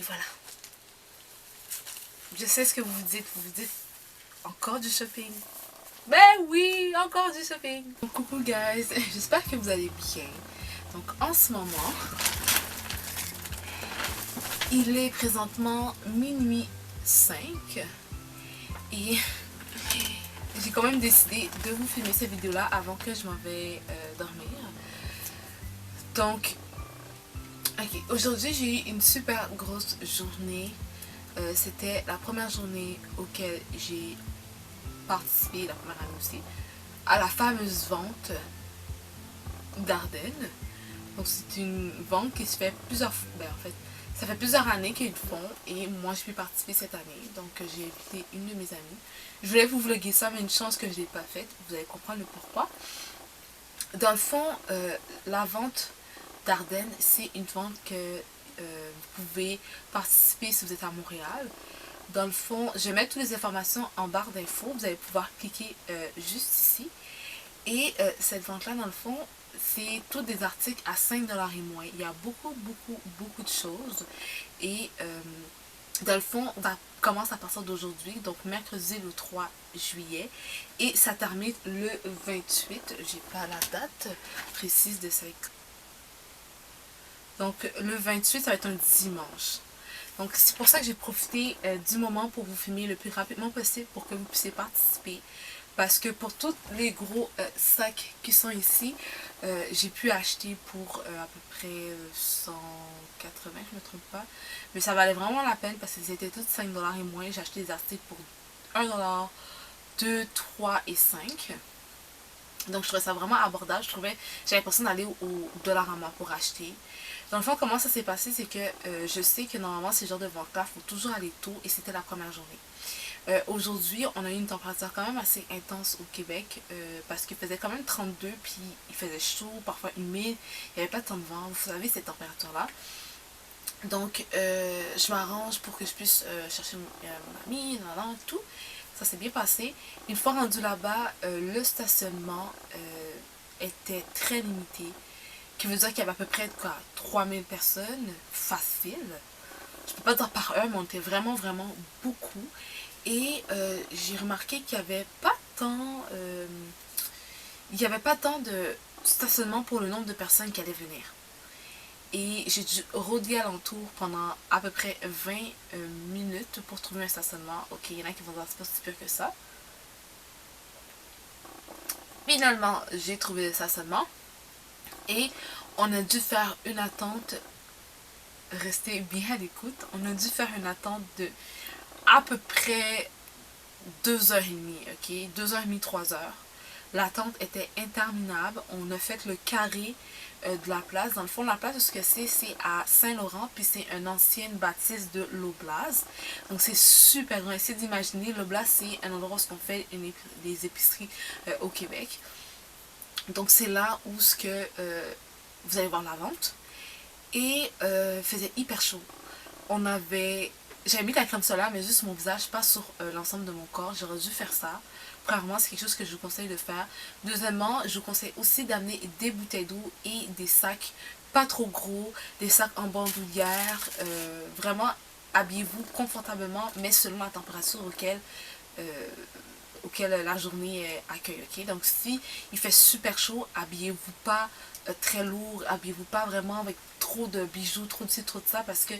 voilà. Je sais ce que vous vous dites encore du shopping. Ben oui, encore du shopping. Donc, coucou guys, j'espère que vous allez bien. Donc en ce moment, il est présentement minuit 5 et j'ai quand même décidé de vous filmer cette vidéo là avant que je m'en vais dormir. Donc, ok, aujourd'hui j'ai eu une super grosse journée. C'était la première journée auquel j'ai participé, la première année aussi, à la fameuse vente d'Ardennes. Donc c'est une vente qui se fait plusieurs fois, en fait, ça fait plusieurs années qu'ils le font et moi je peux participer cette année. Donc j'ai invité une de mes amies. Je voulais vous vlogger ça, mais une chance que je ne l'ai pas faite. Vous allez comprendre le pourquoi. Dans le fond, la vente d'Ardennes, c'est une vente que vous pouvez participer si vous êtes à Montréal. Dans le fond, je vais mettre toutes les informations en barre d'infos. Vous allez pouvoir cliquer juste ici. Et cette vente-là, dans le fond, c'est tous des articles à 5$ et moins. Il y a beaucoup de choses. Et dans le fond, on commence à partir d'aujourd'hui, donc mercredi le 3 juillet. Et ça termine le 28. J'ai pas la date précise de cette. Donc le 28, ça va être un dimanche. Donc c'est pour ça que j'ai profité du moment pour vous filmer le plus rapidement possible pour que vous puissiez participer. Parce que pour tous les gros sacs qui sont ici, j'ai pu acheter pour à peu près 180, je ne me trompe pas. Mais ça valait vraiment la peine parce qu'ils étaient tous 5$ et moins. J'ai acheté des articles pour 1$, 2, 3 et 5. Donc je trouvais ça vraiment abordable. J'avais l'impression d'aller au Dollarama pour acheter. Dans le fond, comment ça s'est passé, c'est que je sais que normalement ces genres de ventes-là, il faut toujours aller tôt et c'était la première journée. Aujourd'hui, on a eu une température quand même assez intense au Québec parce qu'il faisait quand même 32, puis il faisait chaud, parfois humide, il n'y avait pas tant de vent, vous savez cette température-là. Donc je m'arrange pour que je puisse chercher mon ami, tout. Ça s'est bien passé. Une fois rendu là-bas, le stationnement était très limité. Qui veut dire qu'il y avait à peu près 3000 personnes, facile. Je peux pas dire par heure, mais on était vraiment beaucoup. Et j'ai remarqué qu'il n'y avait pas tant de stationnement pour le nombre de personnes qui allaient venir. Et j'ai dû rôder alentour pendant à peu près 20 minutes pour trouver un stationnement. Ok, il y en a qui vont dire c'est pas si pire que ça. Finalement, j'ai trouvé le stationnement. Et on a dû faire une attente, restez bien à l'écoute, on a dû faire une attente de à peu près 2h30, ok, 2h30, 3h. L'attente était interminable, on a fait le carré de la place. Dans le fond, la place, ce que c'est à Saint-Laurent, puis c'est une ancienne bâtisse de l'Oblast. Donc c'est super grand, essayez d'imaginer, l'Oblast c'est un endroit où on fait des épiceries au Québec. Donc c'est là où vous allez voir la vente. Et il faisait hyper chaud. J'avais mis de la crème solaire, mais juste mon visage, pas sur l'ensemble de mon corps. J'aurais dû faire ça. Premièrement, c'est quelque chose que je vous conseille de faire. Deuxièmement, je vous conseille aussi d'amener des bouteilles d'eau et des sacs pas trop gros, des sacs en bandoulière. Vraiment, habillez-vous confortablement, mais selon la température auquel la journée accueille. Okay? Donc si il fait super chaud, habillez-vous pas très lourd, habillez-vous pas vraiment avec trop de bijoux, trop de ci, trop de ça, parce que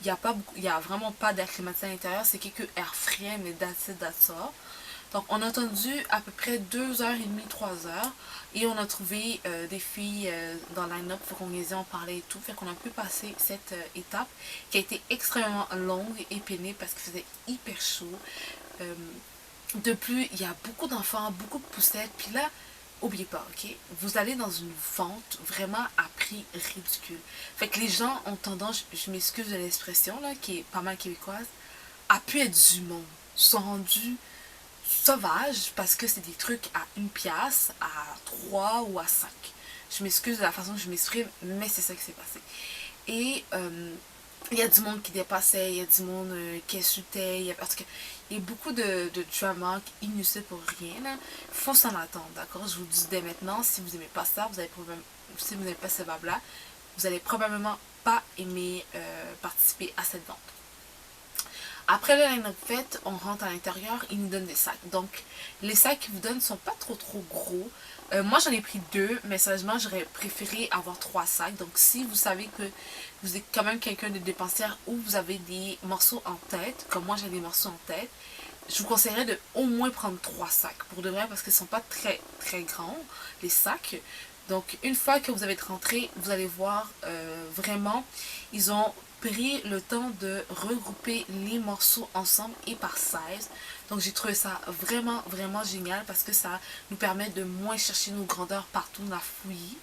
il y a vraiment pas d'air climatisé à l'intérieur, c'est quelques air frais, mais that's ça. Donc on a attendu à peu près 2h30, 3h et on a trouvé des filles dans le line-up pour qu'on les ait en parlé et tout. Fait qu'on a pu passer cette étape qui a été extrêmement longue et pénible parce qu'il faisait hyper chaud. De plus, il y a beaucoup d'enfants, beaucoup de poussettes. Puis là, n'oubliez pas, ok? Vous allez dans une vente vraiment à prix ridicule. Fait que les gens ont tendance, je m'excuse de l'expression, là, qui est pas mal québécoise, à pu être du monde. Ils sont rendus sauvages parce que c'est des trucs à 1$, à 3 ou à 5. Je m'excuse de la façon que je m'exprime, mais c'est ça qui s'est passé. Et il y a du monde qui dépassait, il y a du monde qui insultait, parce que il y a beaucoup de drama inutile pour rien. Il faut s'en attendre, d'accord? Je vous dis dès maintenant, si vous n'aimez pas ça, si vous n'aimez pas ce vibe-là, vous allez probablement pas aimé participer à cette vente. Après le line-up fait, on rentre à l'intérieur, ils nous donnent des sacs. Donc, les sacs qu'ils vous donnent ne sont pas trop gros. Moi, j'en ai pris 2, mais sérieusement, j'aurais préféré avoir 3 sacs. Donc, si vous savez que vous êtes quand même quelqu'un de dépensière ou vous avez des morceaux en tête, comme moi j'ai des morceaux en tête, je vous conseillerais de au moins prendre 3 sacs. Pour de vrai, parce qu'ils ne sont pas très grands, les sacs. Donc, une fois que vous avez rentré, vous allez voir vraiment, ils ont pris le temps de regrouper les morceaux ensemble et par size. Donc j'ai trouvé ça vraiment génial parce que ça nous permet de moins chercher nos grandeurs partout dans la fouillis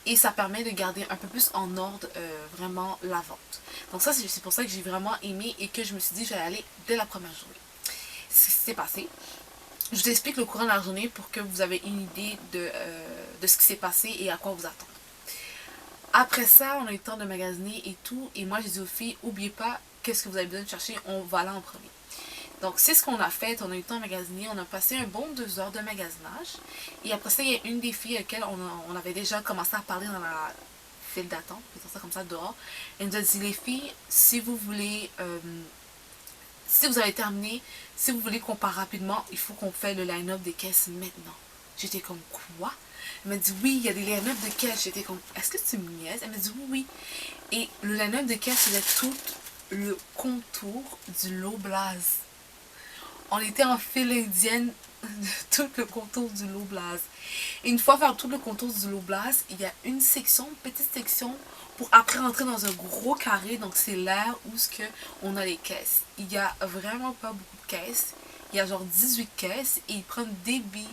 et ça permet de garder un peu plus en ordre vraiment la vente. Donc ça c'est pour ça que j'ai vraiment aimé et que je me suis dit je vais aller dès la première journée. Ce qui s'est passé. Je vous explique le courant de la journée pour que vous avez une idée de ce qui s'est passé et à quoi vous attendre. Après ça, on a eu le temps de magasiner et tout. Et moi, j'ai dit aux filles, n'oubliez pas qu'est-ce que vous avez besoin de chercher, on va là en premier. Donc, c'est ce qu'on a fait. On a eu le temps de magasiner. On a passé un bon 2 heures de magasinage. Et après ça, il y a une des filles à laquelle on avait déjà commencé à parler dans la file d'attente. Faisons ça comme ça dehors. Elle nous a dit, les filles, si vous voulez... si vous avez terminé, si vous voulez qu'on part rapidement, il faut qu'on fasse le line-up des caisses maintenant. J'étais comme, quoi? Elle m'a dit, oui, il y a des line-up de caisse. J'étais comme, est-ce que tu me niaises? Elle m'a dit, oui. Et le line-up de caisse faisait tout le contour du Loblaws. On était en file indienne de tout le contour du Loblaws. Et une fois faire tout le contour du Loblaws, il y a une section, une petite section, pour après rentrer dans un gros carré. Donc c'est l'air où on a les caisses. Il n'y a vraiment pas beaucoup de caisses. Il y a genre 18 caisses et ils prennent débit,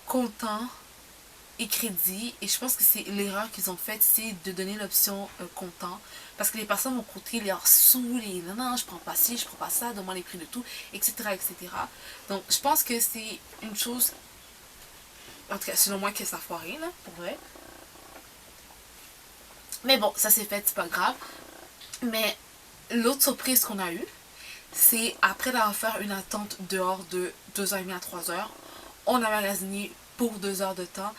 comptant et crédit. Et je pense que c'est l'erreur qu'ils ont faite, c'est de donner l'option comptant. Parce que les personnes vont compter leurs sous, non, je prends pas ci, je prends pas ça, donne-moi les prix de tout, etc., etc. Donc je pense que c'est une chose, en tout cas selon moi, que ça a foiré, là, pour vrai. Mais bon, ça s'est fait, c'est pas grave. Mais l'autre surprise qu'on a eue, c'est après d'avoir fait une attente dehors de 2h30 à 3h, on a magasiné pour 2 heures de temps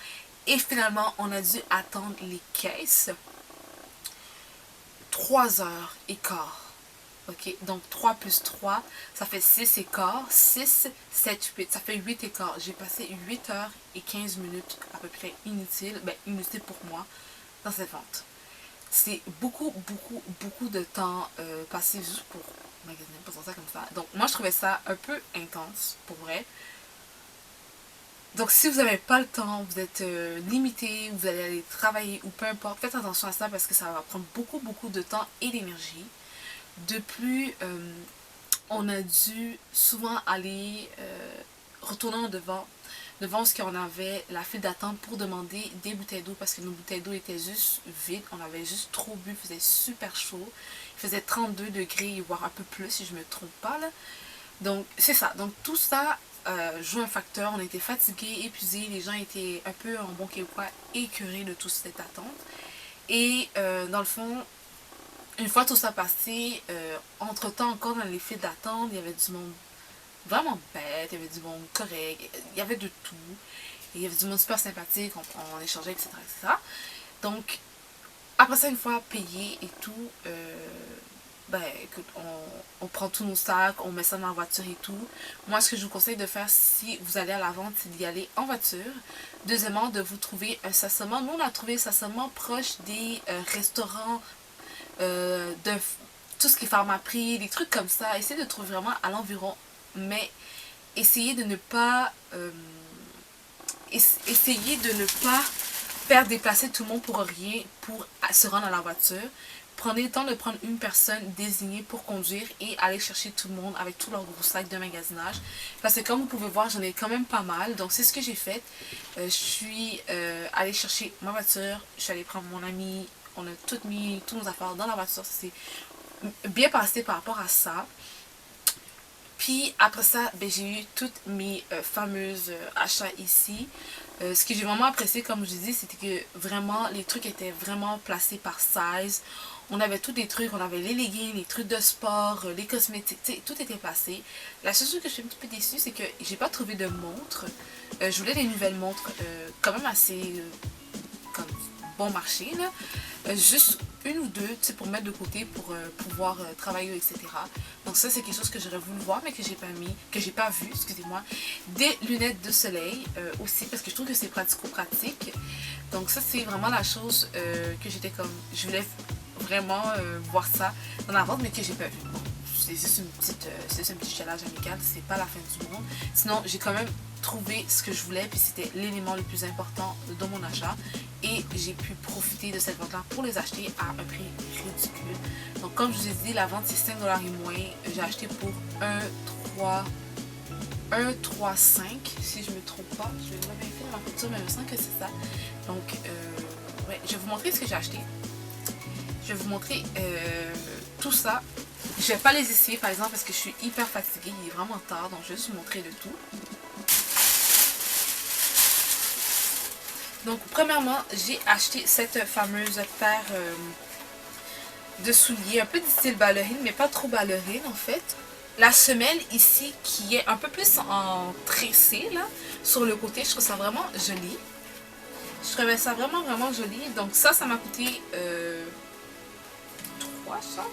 et finalement on a dû attendre les caisses 3h15. Ok, donc 3 plus 3, ça fait 6 écarts. 6, 7, 8, ça fait 8 écarts. J'ai passé 8h15 à peu près inutile, inutile pour moi, dans cette vente. C'est beaucoup de temps passé juste pour magasiner, pour ça comme ça. Donc moi je trouvais ça un peu intense, pour vrai. Donc si vous n'avez pas le temps, vous êtes limité, vous allez aller travailler ou peu importe, faites attention à ça parce que ça va prendre beaucoup de temps et d'énergie. De plus, on a dû souvent aller retourner devant ce qu'on avait la file d'attente pour demander des bouteilles d'eau parce que nos bouteilles d'eau étaient juste vides, on avait juste trop bu, il faisait super chaud, il faisait 32 degrés voire un peu plus si je ne me trompe pas là. Donc c'est ça, donc tout ça joue un facteur, on était fatigués, épuisés, les gens étaient un peu en bon québécois écœurés de toute cette attente et dans le fond, une fois tout ça passé, entre temps encore dans les files d'attente, il y avait du monde vraiment bête, il y avait du monde correct, il y avait de tout. Il y avait du monde super sympathique, on échangeait, etc. Donc, après ça, une fois payé et tout, écoute, on prend tous nos sacs, on met ça dans la voiture et tout. Moi, ce que je vous conseille de faire si vous allez à la vente, c'est d'y aller en voiture. Deuxièmement, de vous trouver un stationnement. Nous, on a trouvé un stationnement proche des restaurants, de tout ce qui est Pharmaprix, des trucs comme ça. Essayez de trouver vraiment à l'environ, mais essayez de ne pas faire déplacer tout le monde pour rien, pour se rendre à la voiture. Prenez le temps de prendre une personne désignée pour conduire et aller chercher tout le monde avec tous leurs gros sacs de magasinage. Parce que comme vous pouvez voir, j'en ai quand même pas mal. Donc c'est ce que j'ai fait. Je suis allée chercher ma voiture, je suis allée prendre mon ami, on a toutes mis toutes nos affaires dans la voiture. C'est bien passé par rapport à ça. Puis après ça, j'ai eu toutes mes fameuses achats ici. Ce que j'ai vraiment apprécié, comme je dis, c'était que vraiment les trucs étaient vraiment placés par size. On avait tous des trucs, on avait les leggings, les trucs de sport, les cosmétiques, tout était placé. La seule chose que je suis un petit peu déçue, c'est que j'ai pas trouvé de montre. Je voulais des nouvelles montres quand même assez comme bon marché là. juste une ou deux, tu sais, pour mettre de côté, pour pouvoir travailler, etc. Donc ça, c'est quelque chose que j'aurais voulu voir, mais que j'ai pas mis, que j'ai pas vu, excusez-moi. Des lunettes de soleil aussi, parce que je trouve que c'est pratico-pratique. Donc ça, c'est vraiment la chose que j'étais comme, je voulais vraiment voir ça dans la vente, mais que j'ai pas vu. Bon, c'est juste un petit challenge amical, c'est pas la fin du monde. Sinon, j'ai quand même trouvé ce que je voulais, puis c'était l'élément le plus important de mon achat. Et j'ai pu profiter de cette vente-là pour les acheter à un prix ridicule. Donc comme je vous ai dit, la vente c'est 5$ et moins. J'ai acheté pour 1,35$, si je me trompe pas. Je vais vérifier ma facture, mais il me semble que c'est ça. Donc, ouais, je vais vous montrer ce que j'ai acheté. Je vais vous montrer tout ça. Je vais pas les essayer par exemple parce que je suis hyper fatiguée. Il est vraiment tard, donc je vais juste vous montrer le tout. Donc, premièrement, j'ai acheté cette fameuse paire de souliers, un peu du style ballerine, mais pas trop ballerine en fait. La semelle ici, qui est un peu plus en tressé, là, sur le côté, je trouve ça vraiment joli. Je trouvais ça vraiment, vraiment joli. Donc ça m'a coûté 300.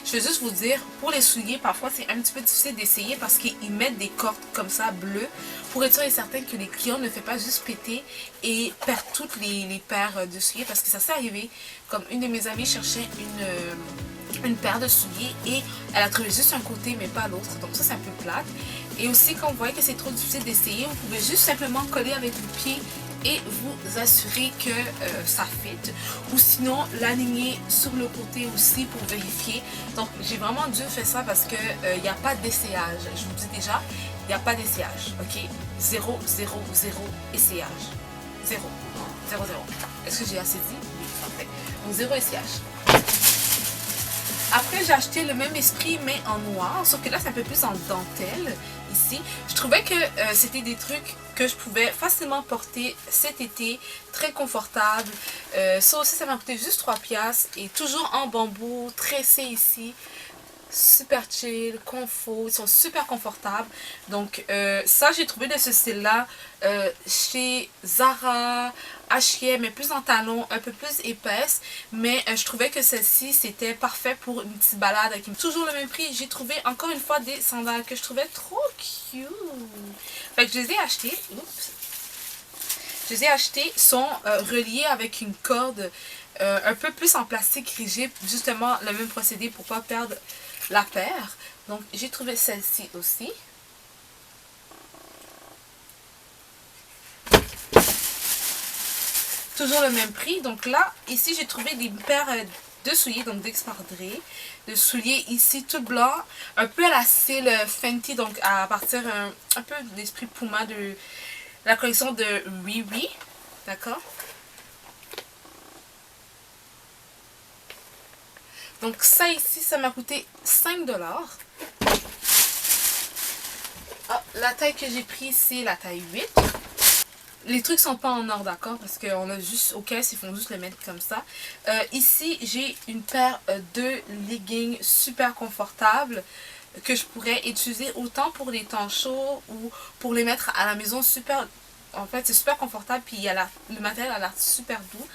Je vais juste vous dire, pour les souliers, parfois c'est un petit peu difficile d'essayer parce qu'ils mettent des cordes comme ça bleues pour être sûr et certain que les clients ne font pas juste péter et perdent toutes les paires de souliers, parce que ça s'est arrivé. Comme une de mes amies cherchait une paire de souliers et elle a trouvé juste un côté mais pas l'autre, donc ça c'est un peu plate. Et aussi quand vous voyez que c'est trop difficile d'essayer, vous pouvez juste simplement coller avec le pied et vous assurer que ça fit, ou sinon l'aligner sur le côté aussi pour vérifier. Donc j'ai vraiment dû faire ça parce que il n'y a pas d'essayage, je vous dis déjà, il n'y a pas d'essayage, ok? 0, 0, 0 essayage, 0, 0, 0. Est-ce que j'ai assez dit? Oui, parfait. Donc 0 essayage. Après, j'ai acheté le même esprit, mais en noir, sauf que là, c'est un peu plus en dentelle, ici. Je trouvais que c'était des trucs que je pouvais facilement porter cet été, très confortable. Ça aussi, ça m'a coûté juste 3$, et toujours en bambou, tressé ici. Super chill, confort, ils sont super confortables. Donc ça, j'ai trouvé de ce style-là chez Zara, H&M, mais plus en talons, un peu plus épaisse. Mais je trouvais que celle-ci, c'était parfait pour une petite balade avec toujours le même prix. J'ai trouvé encore une fois des sandales que je trouvais trop cute. Fait que je les ai achetées. Oups. Je les ai achetées, sont reliées avec une corde un peu plus en plastique rigide. Justement, le même procédé pour pas perdre la paire. Donc j'ai trouvé celle-ci aussi. Toujours le même prix. Donc là, ici j'ai trouvé des paires de souliers, donc d'Expardré. De souliers ici tout blanc, un peu à la style Fenty, donc à partir un peu de l'esprit Puma de la collection de Riri. D'accord? Donc ça ici, ça m'a coûté 5$. Ah, la taille que j'ai prise, c'est la taille 8. Les trucs sont pas en or, d'accord? Parce qu'on a juste, aux caisses, ils font juste le mettre comme ça. Ici, j'ai une paire de leggings super confortables que je pourrais utiliser autant pour les temps chauds ou pour les mettre à la maison. Super, en fait, c'est super confortable, puis le matériel a l'air super doux.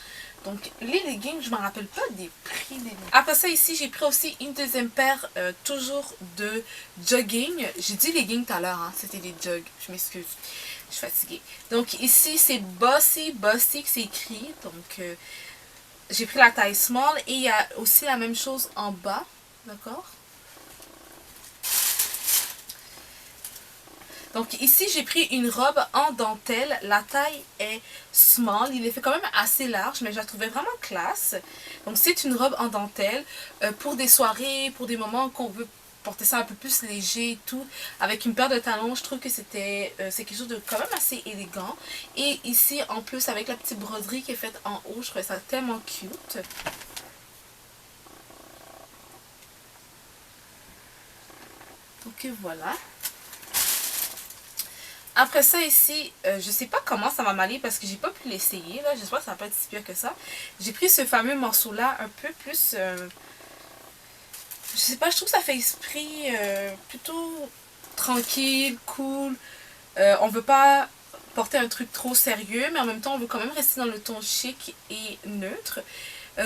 Donc les leggings, je ne me rappelle pas des prix des leggings. Après ça, ici, j'ai pris aussi une deuxième paire, toujours de jogging. J'ai dit leggings tout à l'heure, hein, c'était des jogs. Je m'excuse, je suis fatiguée. Donc ici, c'est Bossy que c'est écrit. Donc j'ai pris la taille small et il y a aussi la même chose en bas, d'accord? Donc ici, j'ai pris une robe en dentelle. La taille est small. Il est fait quand même assez large, mais je la trouvais vraiment classe. Donc c'est une robe en dentelle pour des soirées, pour des moments qu'on veut porter ça un peu plus léger et tout. Avec une paire de talons, je trouve que c'est quelque chose de quand même assez élégant. Et ici, en plus, avec la petite broderie qui est faite en haut, je trouvais ça tellement cute. Donc voilà. Après ça ici, je sais pas comment ça va m'aller parce que j'ai pas pu l'essayer. J'espère que ça va pas être si pire que ça. J'ai pris ce fameux morceau là un peu plus... je sais pas, je trouve que ça fait esprit plutôt tranquille, cool. On veut pas porter un truc trop sérieux, mais en même temps on veut quand même rester dans le ton chic et neutre.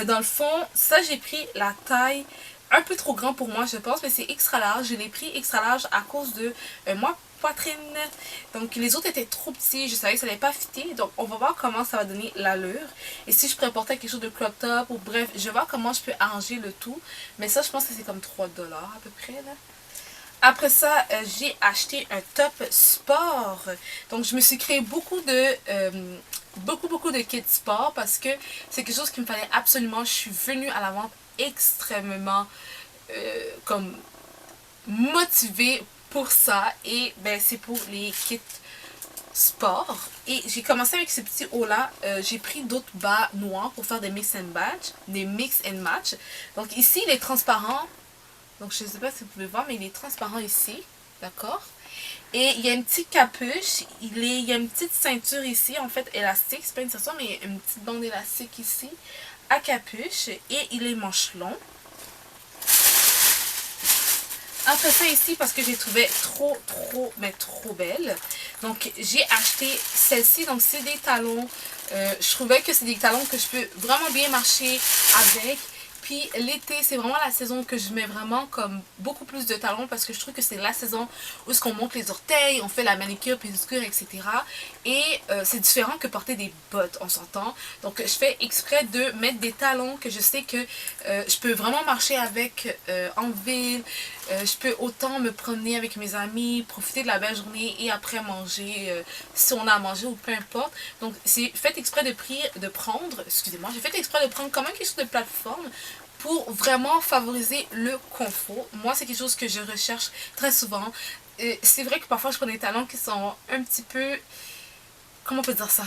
Dans le fond, ça j'ai pris la taille un peu trop grand pour moi je pense, mais c'est extra large. Je l'ai pris extra large à cause de moi poitrine. Donc les autres étaient trop petits, je savais que ça n'allait pas fitter. Donc on va voir comment ça va donner l'allure. Et si je pourrais porter quelque chose de crop top ou bref, je vais voir comment je peux arranger le tout. Mais ça je pense que c'est comme 3$ à peu près là. Après ça, j'ai acheté un top sport. Donc je me suis créé beaucoup de kits sport parce que c'est quelque chose qu'il me fallait absolument. Je suis venue à la vente extrêmement comme motivée pour ça. Et ben c'est pour les kits sport. Et j'ai commencé avec ce petit haut là. J'ai pris d'autres bas noirs pour faire des mix and match. Des mix and match. Donc ici il est transparent. Donc je ne sais pas si vous pouvez voir, mais il est transparent ici. D'accord? Et il y a une petite capuche. Il y a une petite ceinture ici, en fait, élastique. C'est pas une ceinture, mais il y a une petite bande élastique ici, à capuche. Et il est manche long. Après ça ici, parce que j'ai trouvé trop belle. Donc j'ai acheté celle-ci. Donc c'est des talons. Je trouvais que c'est des talons que je peux vraiment bien marcher avec. Puis l'été, c'est vraiment la saison que je mets vraiment comme beaucoup plus de talons parce que je trouve que c'est la saison où on monte les orteils, on fait la manicure, pédicure, etc. Et c'est différent que porter des bottes, on s'entend. Donc je fais exprès de mettre des talons que je sais que je peux vraiment marcher avec en ville. Je peux autant me promener avec mes amis, profiter de la belle journée et après manger si on a à manger ou peu importe. Donc c'est fait exprès de prendre, excusez-moi, j'ai fait exprès de prendre comme quelque chose de plateforme pour vraiment favoriser le confort. Moi c'est quelque chose que je recherche très souvent. C'est vrai que parfois je prends des talons qui sont un petit peu, comment on peut dire ça,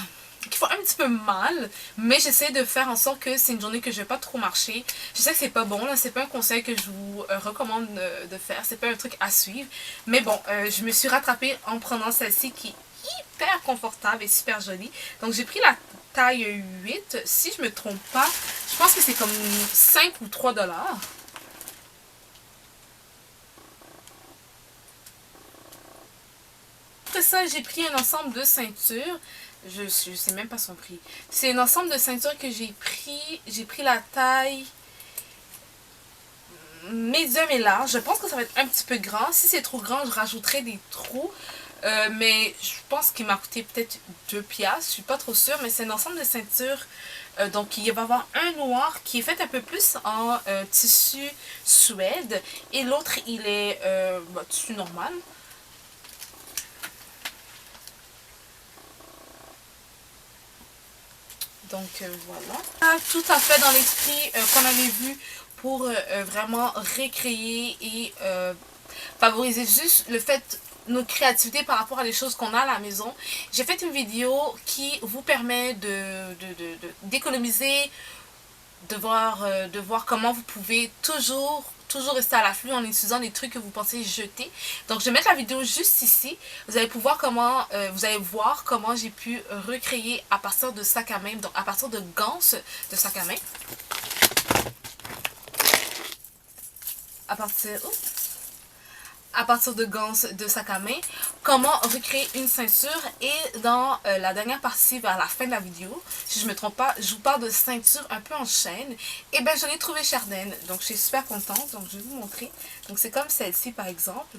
qui font un petit peu mal, mais j'essaie de faire en sorte que c'est une journée que je vais pas trop marcher. Je sais que c'est pas bon, là, c'est pas un conseil que je vous recommande de faire, c'est pas un truc à suivre, mais bon, je me suis rattrapée en prenant celle-ci qui est hyper confortable et super jolie. Donc j'ai pris la taille 8, si je me trompe pas, je pense que c'est comme 5 ou 3$. Après ça, j'ai pris un ensemble de ceintures. Je sais même pas son prix. C'est un ensemble de ceintures que j'ai pris. J'ai pris la taille médium et large. Je pense que ça va être un petit peu grand. Si c'est trop grand, je rajouterai des trous. Mais je pense qu'il m'a coûté peut-être 2$. Je suis pas trop sûre. Mais c'est un ensemble de ceintures. Donc il va y avoir un noir qui est fait un peu plus en tissu suède. Et l'autre, il est tissu normal. Donc voilà. Tout à fait dans l'esprit qu'on avait vu pour vraiment recréer et favoriser juste le fait notre créativité par rapport à des choses qu'on a à la maison. J'ai fait une vidéo qui vous permet d'économiser, de voir comment vous pouvez toujours rester à l'afflux en utilisant des trucs que vous pensez jeter. Donc je vais mettre la vidéo juste ici. Vous allez pouvoir vous allez voir comment j'ai pu recréer à partir de sac à main, donc à partir de ganses de sac à main. À partir de ganses de sac à main, comment recréer une ceinture. Et dans la dernière partie, vers la fin de la vidéo, si je ne me trompe pas, je vous parle de ceinture un peu en chaîne. Et ben j'en ai trouvé chez Ardennes, donc je suis super contente, donc je vais vous montrer. Donc c'est comme celle-ci par exemple.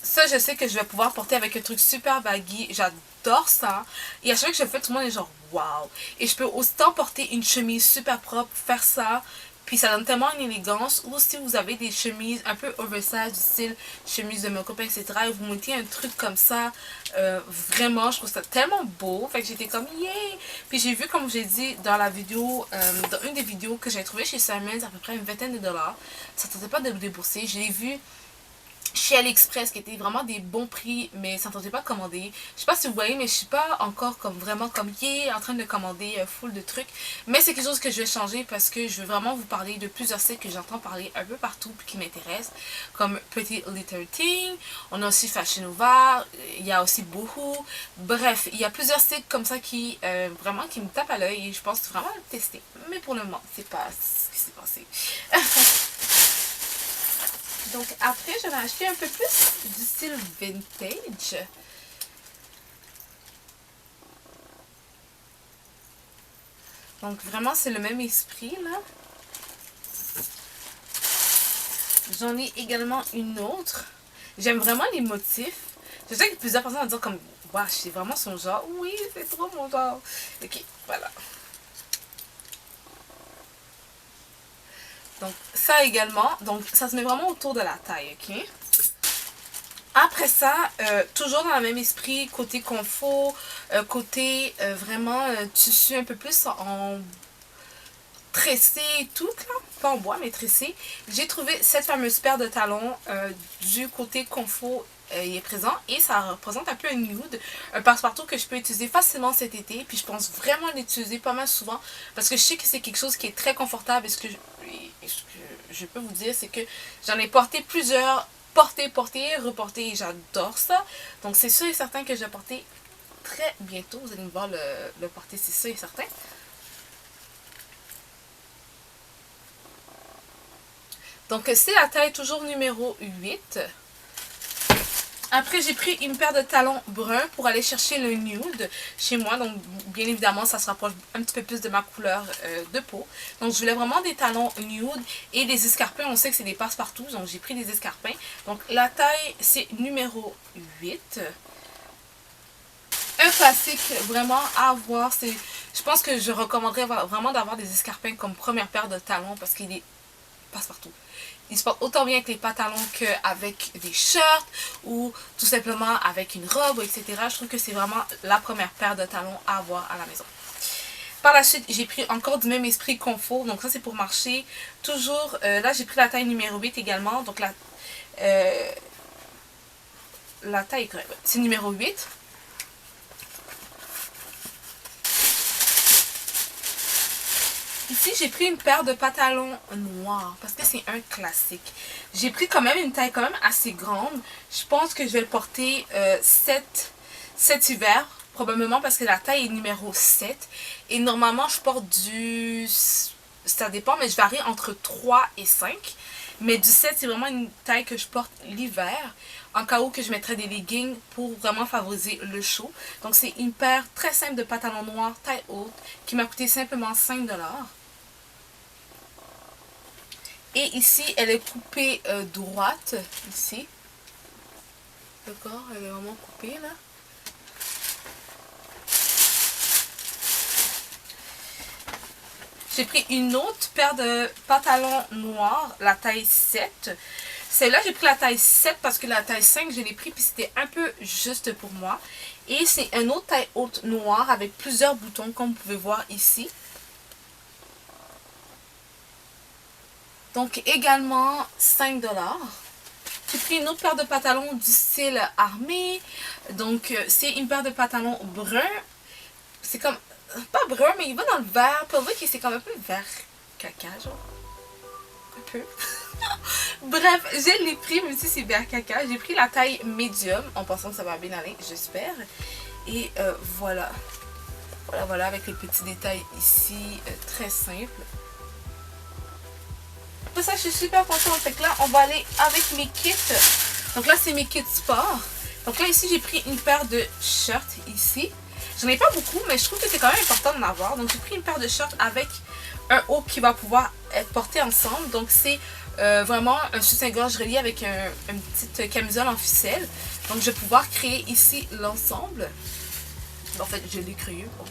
Ça, je sais que je vais pouvoir porter avec un truc super baggy. J'adore ça. Et à chaque fois que je le fais, tout le monde est genre waouh. Et je peux autant porter une chemise super propre, faire ça. Puis ça donne tellement une élégance. Ou si vous avez des chemises un peu oversize, du style chemise de mon copain, etc. Et vous mettez un truc comme ça. Vraiment, je trouve ça tellement beau. Fait que j'étais comme yeah. Puis j'ai vu, comme j'ai dit dans la vidéo, dans une des vidéos que j'ai trouvé chez Simons, à peu près une vingtaine de dollars. Ça ne tentait pas de le débourser. Je l'ai vu chez AliExpress qui était vraiment des bons prix, mais ça ne tentait pas de commander. Je sais pas si vous voyez, mais je suis pas encore comme vraiment comme en train de commander full de trucs. Mais c'est quelque chose que je vais changer parce que je veux vraiment vous parler de plusieurs sites que j'entends parler un peu partout puis qui m'intéressent. Comme Pretty Little Thing, on a aussi Fashion Nova, il y a aussi Boohoo. Bref, il y a plusieurs sites comme ça qui vraiment qui me tapent à l'œil et je pense vraiment le tester. Mais pour le moment, c'est pas ce qui s'est passé. Donc après, j'en ai acheté un peu plus du style vintage. Donc vraiment c'est le même esprit là. J'en ai également une autre. J'aime vraiment les motifs. Je sais que plusieurs personnes vont dire comme, waouh, c'est vraiment son genre. Oui, c'est trop mon genre. Ok, voilà. Donc ça également, donc ça se met vraiment autour de la taille, ok? Après ça, toujours dans le même esprit, côté confort, côté vraiment tissu un peu plus en tressé et tout, là. Pas en bois, mais tressé. J'ai trouvé cette fameuse paire de talons du côté confort. Il est présent et ça représente un peu un nude, un passe-partout que je peux utiliser facilement cet été, puis je pense vraiment l'utiliser pas mal souvent parce que je sais que c'est quelque chose qui est très confortable et ce que je peux vous dire c'est que j'en ai porté plusieurs, porté, reporté et j'adore ça, donc c'est sûr et certain que je vais porter très bientôt, vous allez me voir le porter, c'est sûr et certain. Donc c'est la taille toujours numéro 8. Après, j'ai pris une paire de talons bruns pour aller chercher le nude chez moi. Donc, bien évidemment, ça se rapproche un petit peu plus de ma couleur de peau. Donc, je voulais vraiment des talons nude et des escarpins. On sait que c'est des passe-partout, donc j'ai pris des escarpins. Donc, la taille, c'est numéro 8. Un classique vraiment à avoir. Je pense que je recommanderais vraiment d'avoir des escarpins comme première paire de talons parce qu'il est passe-partout. Il se porte autant bien avec les pantalons qu'avec des shirts ou tout simplement avec une robe, etc. Je trouve que c'est vraiment la première paire de talons à avoir à la maison. Par la suite, j'ai pris encore du même esprit confort. Donc ça, c'est pour marcher. Toujours, là, j'ai pris la taille numéro 8 également. Donc la taille, c'est numéro 8. Ici, j'ai pris une paire de pantalons noirs parce que c'est un classique. J'ai pris quand même une taille quand même assez grande. Je pense que je vais le porter cet hiver, probablement parce que la taille est numéro 7. Et normalement, je porte du... ça dépend, mais je varie entre 3 et 5. Mais du 7, c'est vraiment une taille que je porte l'hiver, en cas où que je mettrais des leggings pour vraiment favoriser le chaud. Donc, c'est une paire très simple de pantalons noirs, taille haute, qui m'a coûté simplement 5 $. Et ici, elle est coupée droite, ici. D'accord, elle est vraiment coupée, là. J'ai pris une autre paire de pantalons noirs, la taille 7. Celle-là, j'ai pris la taille 7 parce que la taille 5, je l'ai pris puis c'était un peu juste pour moi. Et c'est une autre taille haute noire avec plusieurs boutons, comme vous pouvez voir ici. Donc également 5 $. J'ai pris une autre paire de pantalons du style armé. Donc c'est une paire de pantalons bruns. C'est comme, pas brun, mais il va dans le vert. Pour vrai que c'est comme un peu vert caca, genre. Un peu. Bref, je l'ai pris, même si c'est vert caca. J'ai pris la taille médium, en pensant que ça va bien aller, j'espère. Et voilà. Voilà, avec les petits détails ici, très simples. Pour ça, je suis super contente. Fait que là, on va aller avec mes kits. Donc là, c'est mes kits sport. Donc là, ici, j'ai pris une paire de shirts ici. J'en ai pas beaucoup, mais je trouve que c'est quand même important d'en avoir. Donc j'ai pris une paire de shorts avec un haut qui va pouvoir être porté ensemble. Donc c'est vraiment un soutien-gorge relié avec une petite camisole en ficelle. Donc je vais pouvoir créer ici l'ensemble. En fait, je l'ai créé. Bon.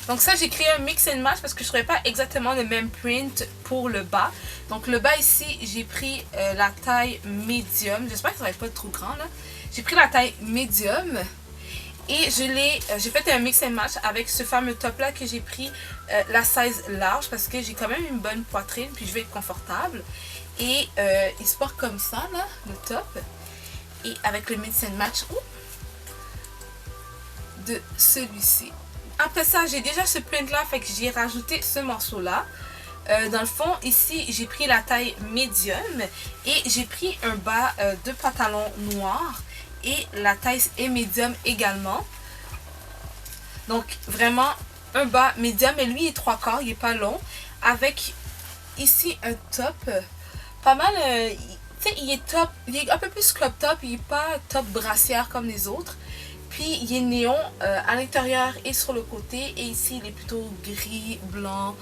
Donc ça, j'ai créé un mix and match parce que je ne trouvais pas exactement le même print pour le bas. Donc le bas ici, j'ai pris la taille médium. J'espère que ça va pas être trop grand là. J'ai pris la taille médium. Et j'ai fait un mix and match avec ce fameux top là que j'ai pris la size large parce que j'ai quand même une bonne poitrine puis je vais être confortable. Et il se porte comme ça là, le top. Et avec le mix and match de celui-ci. Après ça, j'ai déjà ce print là, fait que j'ai rajouté ce morceau là. Dans le fond, ici, j'ai pris la taille médium et j'ai pris un bas de pantalon noir. Et la taille est médium également. Donc vraiment un bas médium. Mais lui il est 3/4, il n'est pas long. Avec ici un top. Pas mal. Tu sais, il est top. Il est un peu plus crop top. Il n'est pas top brassière comme les autres. pris, il est néon à l'intérieur et sur le côté. Et ici, il est plutôt gris, blanc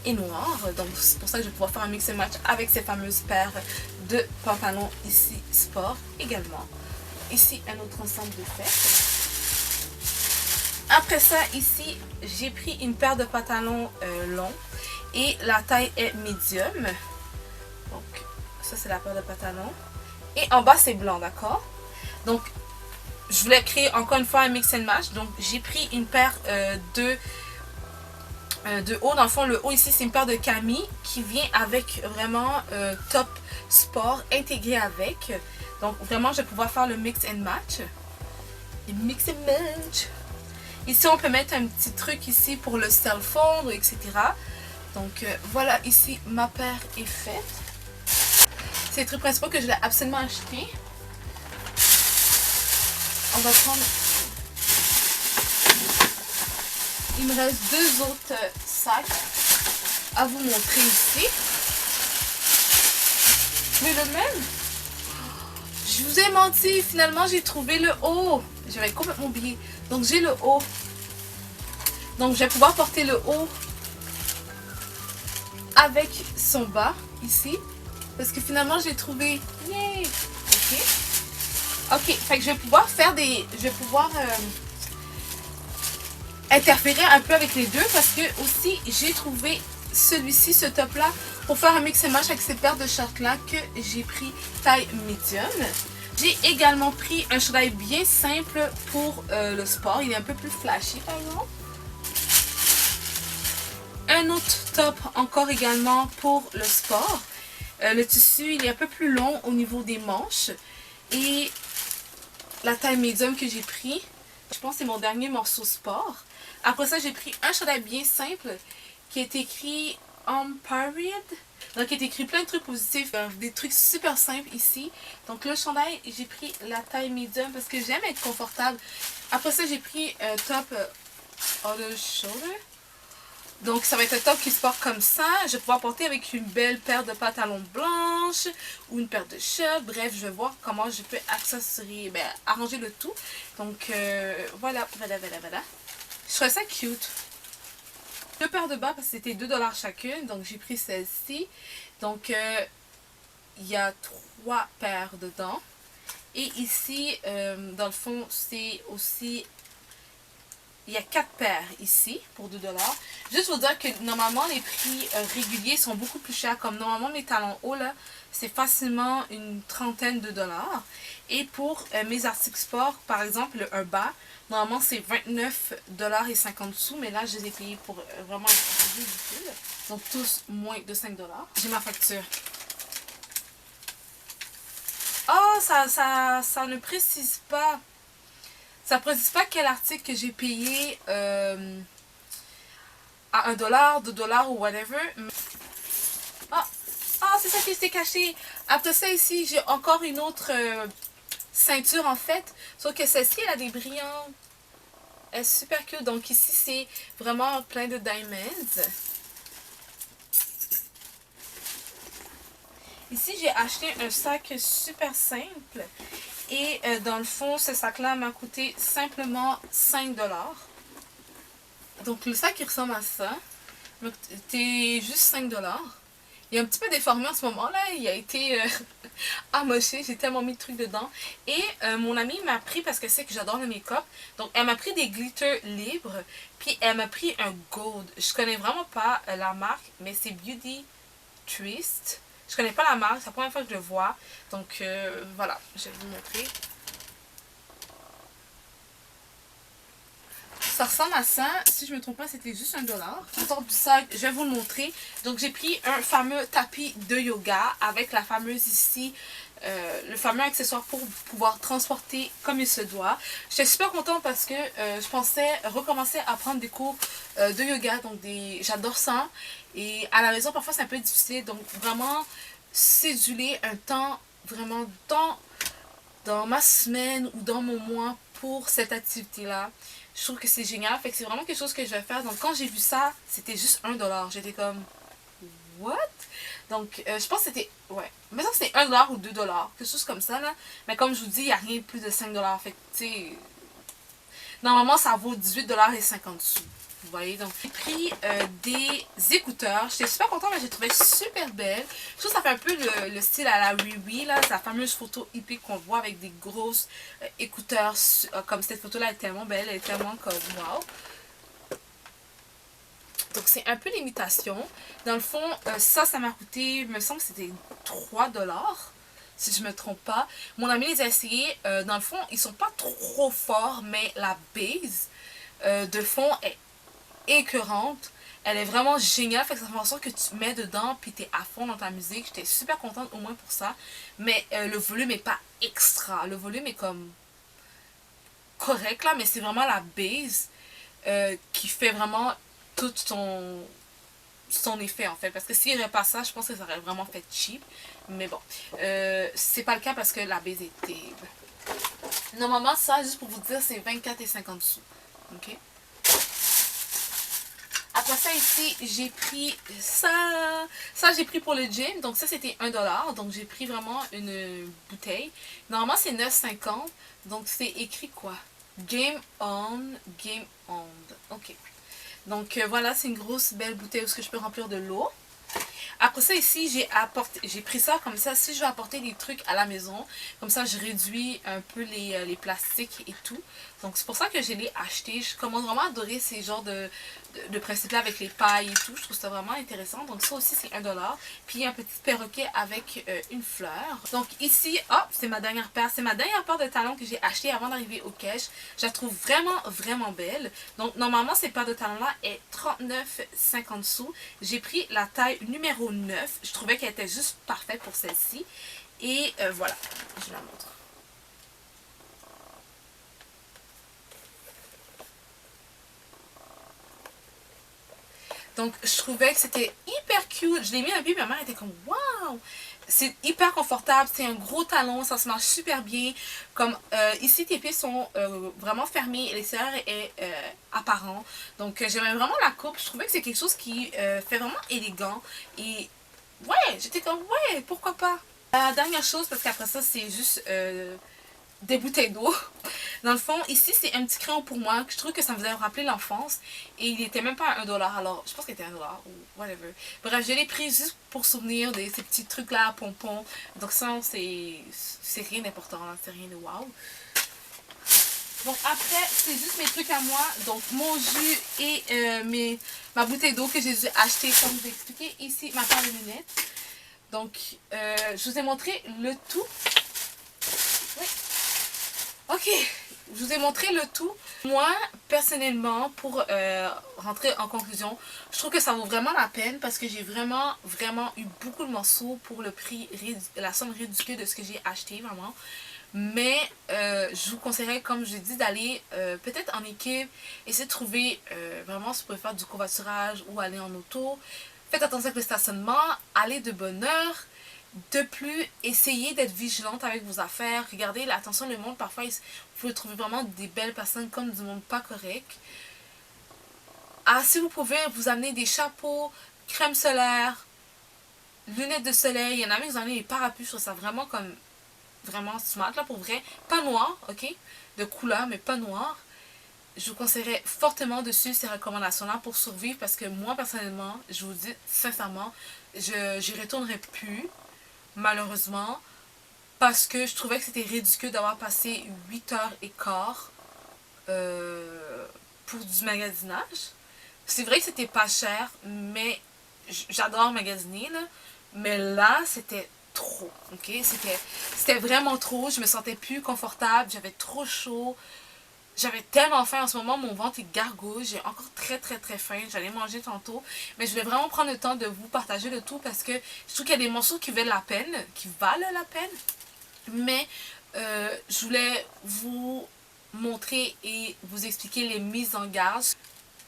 et noir. Donc, c'est pour ça que je vais pouvoir faire un mix and match avec ces fameuses paires de pantalons ici, sport également. Ici, un autre ensemble de fesses. Après ça, ici, j'ai pris une paire de pantalons longs. Et la taille est medium. Donc, ça, c'est la paire de pantalons. Et en bas, c'est blanc, d'accord? Donc, je voulais créer encore une fois un mix and match. Donc, j'ai pris une paire de haut. Dans le fond, le haut ici, c'est une paire de camis qui vient avec vraiment top sport intégré avec. Donc, vraiment, je vais pouvoir faire le mix and match. Le mix and match. Ici, on peut mettre un petit truc ici pour le sel fondre, etc. Donc, voilà, ici, ma paire est faite. C'est les trucs principaux que je l'ai absolument acheté. On va prendre... Il me reste deux autres sacs à vous montrer ici. Mais le même. Je vous ai menti, finalement j'ai trouvé le haut. J'avais complètement oublié. Donc j'ai le haut. Donc je vais pouvoir porter le haut avec son bas ici. Parce que finalement j'ai trouvé. Yay! Ok. Ok, fait que je vais pouvoir faire des... Je vais pouvoir interférer un peu avec les deux. Parce que aussi j'ai trouvé celui-ci, ce top là, pour faire un mix and match avec ces paires de shorts là que j'ai pris taille medium. J'ai également pris un chandail bien simple pour le sport. Il est un peu plus flashy par exemple. Un autre top encore également pour le sport. Le tissu, il est un peu plus long au niveau des manches. Et la taille médium que j'ai pris, je pense que c'est mon dernier morceau sport. Après ça, j'ai pris un chandail bien simple qui est écrit Period. Donc, il est écrit plein de trucs positifs, des trucs super simples ici. Donc, le chandail, j'ai pris la taille médium parce que j'aime être confortable. Après ça, j'ai pris un top on the shoulder. Donc, ça va être un top qui se porte comme ça. Je vais pouvoir porter avec une belle paire de pantalons blanches ou une paire de shorts. Bref, je vais voir comment je peux accessoiriser, arranger le tout. Donc, voilà. Je trouve ça cute. Deux paires de bas parce que c'était 2 $ chacune. Donc, j'ai pris celle-ci. Donc, il y a 3 paires dedans. Et ici, dans le fond, c'est aussi... Il y a 4 paires ici pour 2 $. Juste pour dire que normalement les prix réguliers sont beaucoup plus chers. Comme normalement mes talons hauts là, c'est facilement une trentaine de dollars. Et pour mes articles sport, par exemple un bas, normalement c'est 29,50 $. Mais là je les ai payés pour vraiment ridicule. Donc tous moins de 5 $. J'ai ma facture. Oh, ça ne précise pas. Ça ne précise pas quel article que j'ai payé à 1 $, 2 $ ou whatever. Ah, c'est ça qui s'est caché. Après ça ici, j'ai encore une autre ceinture en fait. Sauf que celle-ci, elle a des brillants. Elle est super cute. Donc ici, c'est vraiment plein de diamonds. Ici, j'ai acheté un sac super simple. Et dans le fond, ce sac-là m'a coûté simplement 5 $. Donc le sac, il ressemble à ça. C'était juste 5 $. Il est un petit peu déformé en ce moment-là. Il a été amoché. J'ai tellement mis de trucs dedans. Et mon amie m'a pris, parce qu'elle sait que j'adore le make-up. Donc elle m'a pris des glitters libres. Puis elle m'a pris un gold. Je connais vraiment pas la marque, mais c'est Beauty Twist. Je connais pas la marque, c'est la première fois que je le vois. Donc voilà, je vais vous montrer. Ça ressemble à ça. Si je me trompe pas, c'était juste 1 $. Je sors du sac, je vais vous le montrer. Donc j'ai pris un fameux tapis de yoga avec la fameuse ici, le fameux accessoire pour pouvoir transporter comme il se doit. J'étais super contente parce que je pensais recommencer à prendre des cours de yoga. Donc j'adore ça. Et à la maison, parfois c'est un peu difficile. Donc vraiment céduler un temps vraiment dans ma semaine ou dans mon mois pour cette activité-là. Je trouve que c'est génial. Fait que c'est vraiment quelque chose que je vais faire. Donc quand j'ai vu ça, c'était juste 1 $. J'étais comme, what? Donc je pense que c'était, ouais. Mais ça c'était 1 $ ou 2 $. Quelque chose comme ça là. Mais comme je vous dis, il n'y a rien de plus de 5 $. Fait que tu sais, Normalement, ça vaut 18,50 $. Vous voyez, donc j'ai pris des écouteurs. J'étais super contente, mais j'ai trouvé super belle. Je trouve que ça fait un peu le style à la Riri, là, la fameuse photo hippie qu'on voit avec des grosses écouteurs. Comme cette photo-là est tellement belle, elle est tellement comme wow. Donc c'est un peu l'imitation. Dans le fond, ça m'a coûté, il me semble que c'était 3 $, si je me trompe pas. Mon ami les a essayés. Dans le fond, ils sont pas trop forts, mais la base de fond est écœurante. Elle est vraiment géniale. Fait que ça fait en sorte que tu mets dedans puis t'es à fond dans ta musique. J'étais super contente au moins pour ça. Mais le volume est pas extra. Le volume est comme correct là, mais c'est vraiment la base qui fait vraiment tout son effet en fait. Parce que s'il n'y aurait pas ça, je pense que ça aurait vraiment fait cheap. Mais bon, c'est pas le cas parce que la base est terrible. Normalement, ça, juste pour vous dire, c'est 24,50 $. Ok? Après ça, ici, j'ai pris ça. Ça, j'ai pris pour le gym. Donc, ça, c'était 1 $. Donc, j'ai pris vraiment une bouteille. Normalement, c'est 9,50 $. Donc, c'est écrit quoi? Game on, game on. Ok. Donc, voilà, c'est une grosse, belle bouteille où je peux remplir de l'eau. Après ça, ici, j'ai pris ça comme ça. Si je veux apporter des trucs à la maison, comme ça, je réduis un peu les plastiques et tout. Donc, c'est pour ça que je l'ai acheté. Je commence vraiment à adorer ces genres de principes-là avec les pailles et tout. Je trouve ça vraiment intéressant. Donc, ça aussi, c'est 1 $. Puis, un petit perroquet avec une fleur. Donc, ici, hop, c'est ma dernière paire. C'est ma dernière paire de talons que j'ai acheté avant d'arriver au cash. Je la trouve vraiment, vraiment belle. Donc, normalement, cette paire de talons-là est 39,50 $. J'ai pris la taille numéro 9. Je trouvais qu'elle était juste parfaite pour celle-ci. Et voilà, je la montre. Donc, je trouvais que c'était hyper cute. Je l'ai mis un peu, ma mère était comme waouh! C'est hyper confortable, c'est un gros talon, ça se marche super bien. Comme ici, tes pieds sont vraiment fermés et l'extérieur est apparent. Donc, j'aimais vraiment la coupe. Je trouvais que c'est quelque chose qui fait vraiment élégant. Et ouais, j'étais comme ouais, pourquoi pas? La dernière chose, parce qu'après ça, c'est juste des bouteilles d'eau. Dans le fond, ici, c'est un petit crayon pour moi. Je trouve que ça me faisait rappeler l'enfance. Et il était même pas à 1 $. Alors, je pense qu'il était à 1 $ ou whatever. Bref, je l'ai pris juste pour souvenir de ces petits trucs-là, pompons. Donc ça, c'est rien d'important. C'est rien de wow. Donc après, c'est juste mes trucs à moi. Donc mon jus et ma bouteille d'eau que j'ai dû acheter, comme je vous ai expliqué. Ici, ma paire de lunettes. Donc, je vous ai montré le tout. Oui. Ok, je vous ai montré le tout. Moi, personnellement, pour rentrer en conclusion, je trouve que ça vaut vraiment la peine parce que j'ai vraiment, vraiment eu beaucoup de morceaux pour le prix, la somme ridicule de ce que j'ai acheté, vraiment. Mais je vous conseillerais, comme je dis, d'aller peut-être en équipe, essayer de trouver vraiment si vous pouvez faire du covoiturage ou aller en auto. Faites attention avec le stationnement, allez de bonne heure. De plus, essayez d'être vigilante avec vos affaires. Regardez, attention, le monde, parfois, vous pouvez trouver vraiment des belles personnes comme du monde pas correct. Ah, si vous pouvez, vous amener des chapeaux, crème solaire, lunettes de soleil. Il y en a même qui ont des parapluies. Je trouve ça vraiment comme vraiment smart, là, pour vrai. Pas noir, ok? De couleur, mais pas noir. Je vous conseillerais fortement de suivre ces recommandations-là pour survivre parce que moi, personnellement, je vous dis sincèrement, je n'y retournerai plus, malheureusement, parce que je trouvais que c'était ridicule d'avoir passé 8h15 pour du magasinage. C'est vrai que c'était pas cher, mais j'adore magasiner, là. Mais là, c'était trop, ok? C'était vraiment trop. Je me sentais plus confortable, j'avais trop chaud. J'avais tellement faim en ce moment, mon ventre est gargouille, j'ai encore très très très faim, j'allais manger tantôt. Mais je voulais vraiment prendre le temps de vous partager le tout parce que je trouve qu'il y a des morceaux qui valent la peine, Mais je voulais vous montrer et vous expliquer les mises en garde.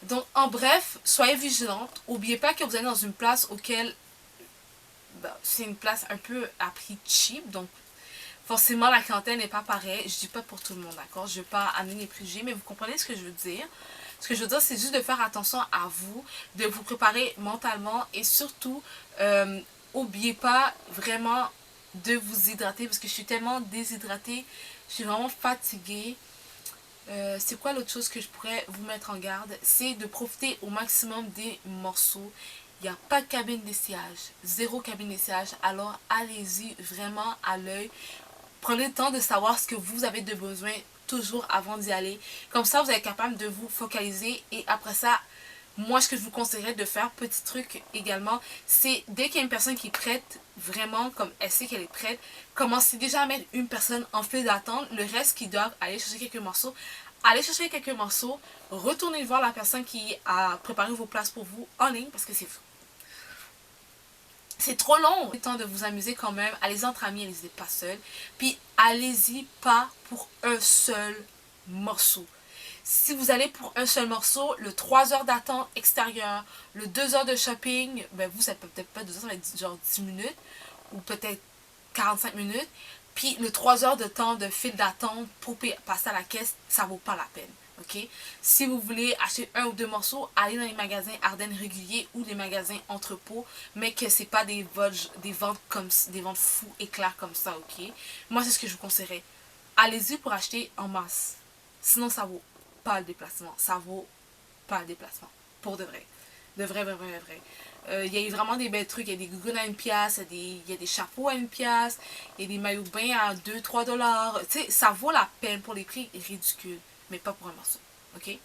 Donc en bref, soyez vigilante. N'oubliez pas que vous êtes dans une place auquel c'est une place un peu à prix cheap. Donc forcément la clientèle n'est pas pareille. Je dis pas pour tout le monde, d'accord? Je ne vais pas amener les préjugés, mais vous comprenez ce que je veux dire. Ce que je veux dire, c'est juste de faire attention à vous, de vous préparer mentalement et surtout, n'oubliez pas vraiment de vous hydrater parce que je suis tellement déshydratée, je suis vraiment fatiguée. C'est quoi l'autre chose que je pourrais vous mettre en garde? C'est de profiter au maximum des morceaux. Il n'y a pas de cabine d'essayage, zéro cabine d'essayage, alors allez-y vraiment à l'œil. Prenez le temps de savoir ce que vous avez de besoin toujours avant d'y aller. Comme ça, vous êtes capable de vous focaliser et après ça, moi, ce que je vous conseillerais de faire, petit truc également, c'est dès qu'il y a une personne qui est prête, vraiment, comme elle sait qu'elle est prête, commencez déjà à mettre une personne en file d'attente. Le reste qui doivent aller chercher quelques morceaux, allez chercher quelques morceaux, retournez voir la personne qui a préparé vos places pour vous en ligne parce que c'est trop long. Le temps de vous amuser quand même. Allez-y entre amis, allez-y pas seul. Puis allez-y pas pour un seul morceau. Si vous allez pour un seul morceau, le 3 heures d'attente extérieure, le 2 heures de shopping, ben vous, ça peut peut-être pas 2 heures, ça va être genre 10 minutes ou peut-être 45 minutes. Puis le 3 heures de temps de file d'attente pour passer à la caisse, ça vaut pas la peine. Okay? Si vous voulez acheter un ou deux morceaux, allez dans les magasins Ardennes réguliers ou les magasins entrepôts, mais que c'est pas des ventes comme des ventes fous éclairs comme ça, ok? Moi, c'est ce que je vous conseillerais. Allez-y pour acheter en masse. Sinon, ça vaut pas le déplacement. Ça vaut pas le déplacement. Pour de vrai. De vrai, vrai, vrai, vrai. Il y a vraiment des belles trucs. Il y a des gougounes à 1$, il y a des chapeaux à 1$, il y a des maillots de bain à 2-3 $. Tu sais, ça vaut la peine pour les prix ridicules, mais pas pour un morceau. Ok?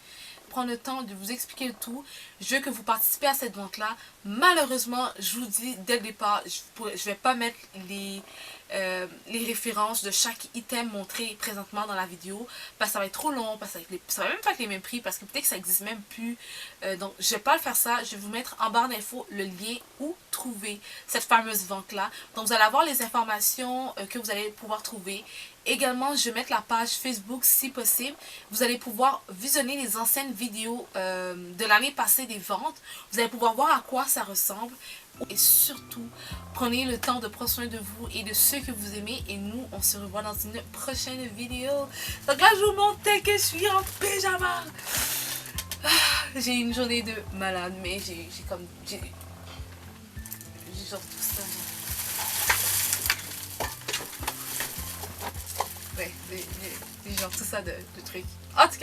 Prendre le temps de vous expliquer le tout. Je veux que vous participez à cette vente-là. Malheureusement, je vous dis dès le départ, je ne vais pas mettre les références de chaque item montré présentement dans la vidéo parce que ça va être trop long, parce que ça va même pas être les mêmes prix, parce que peut-être que ça n'existe même plus. Donc je vais pas le faire ça, je vais vous mettre en barre d'infos le lien où trouver cette fameuse vente là. Donc vous allez avoir les informations que vous allez pouvoir trouver. Également, je vais mettre la page Facebook si possible. Vous allez pouvoir visionner les anciennes vidéos de l'année passée des ventes. Vous allez pouvoir voir à quoi ça ressemble. Et surtout, prenez le temps de prendre soin de vous et de ceux que vous aimez. Et nous, on se revoit dans une prochaine vidéo. Donc là, je vous montre que je suis en pyjama. J'ai une journée de malade, mais j'ai genre tout ça. Ouais, genre tout ça de trucs. En tout cas.